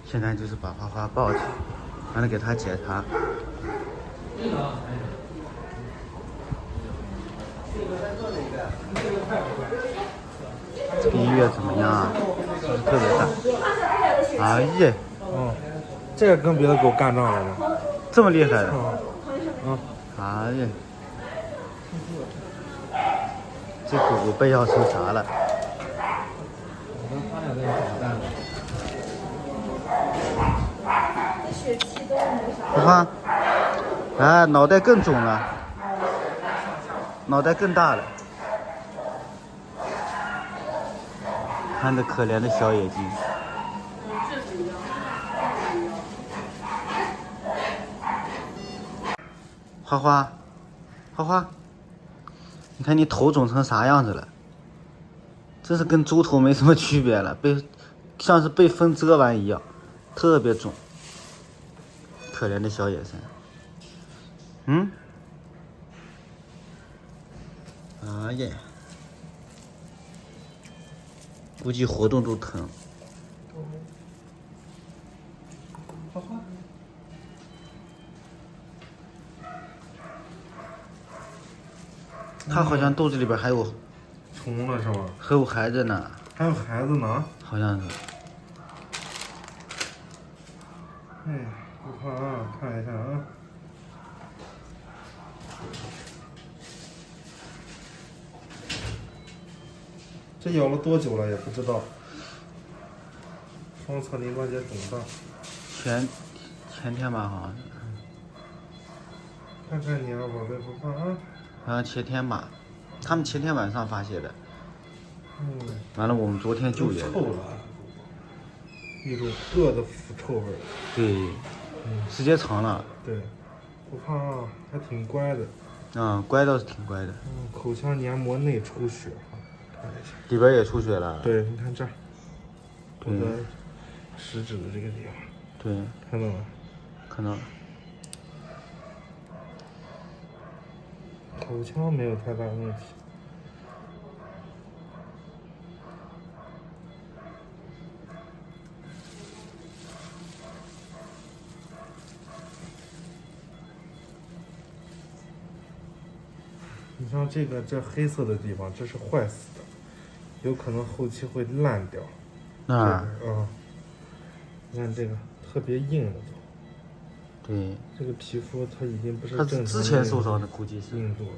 现在就是把花花抱起，完了给他检查。这个医院怎么样啊？是不是特别大？哎呀，这个跟别的狗干仗来着，这么厉害的？哎呀，这狗狗被咬成啥了？他俩在打蛋。血气都没啥。花花，啊，脑袋更肿了，脑袋更大了。看这可怜的小眼睛。花花，花花，你看你头肿成啥样子了？真是跟猪头没什么区别了，像是被风蛰完一样，特别肿。可怜的小野生。哎呀，估计活动都疼。花花。他好像肚子里边还有虫了是吧？还有孩子呢，还有孩子呢。好像是。哎，不怕啊，看一下啊。这咬了多久了也不知道。双侧淋巴结肿大。前天吧，好像是。看看你啊，宝贝，不怕啊。好像前天吧，他们前天晚上发现的。完了，我们昨天救援。臭了，一种恶的腐臭味。对，时间长了。对，不怕啊，还挺乖的。乖倒是挺乖的。口腔黏膜内出血，看一下。里边也出血了。对，你看这儿，我的食指的这个地方。对，看到了。看到了。口腔没有太大问题。你像这黑色的地方，这是坏死的，有可能后期会烂掉。你看这个特别硬了都。对。这个皮肤它已经不是他正常之前受伤的，估计是硬度了。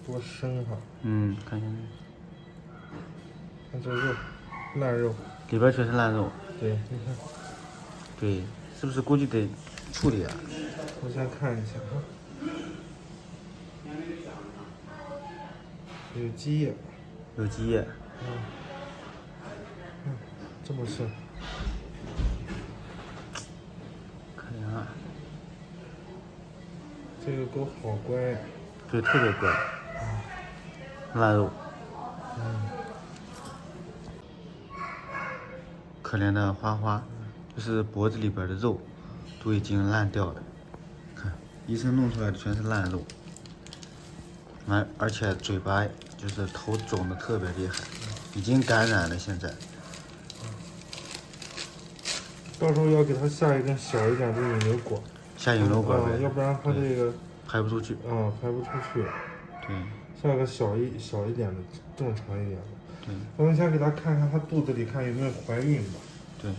多深哈！看见没？看这肉，烂肉，里边全是烂肉。对，你看。对，是不是估计得处理啊？我先看一下哈。有积液。有积液。这么深。可怜啊。这个狗好乖。对，特别乖。烂肉。可怜的花花，就是脖子里边的肉都已经烂掉了，看医生弄出来的全是烂肉，而且嘴巴就是头肿的特别厉害，已经感染了现在。到时候要给它下一根小一点的引流管。下引流管呗。要不然它这个排不出去。排不出去。对。下个小一点的，正常一点的。对。咱们先给它看看它肚子里看有没有怀孕吧。对。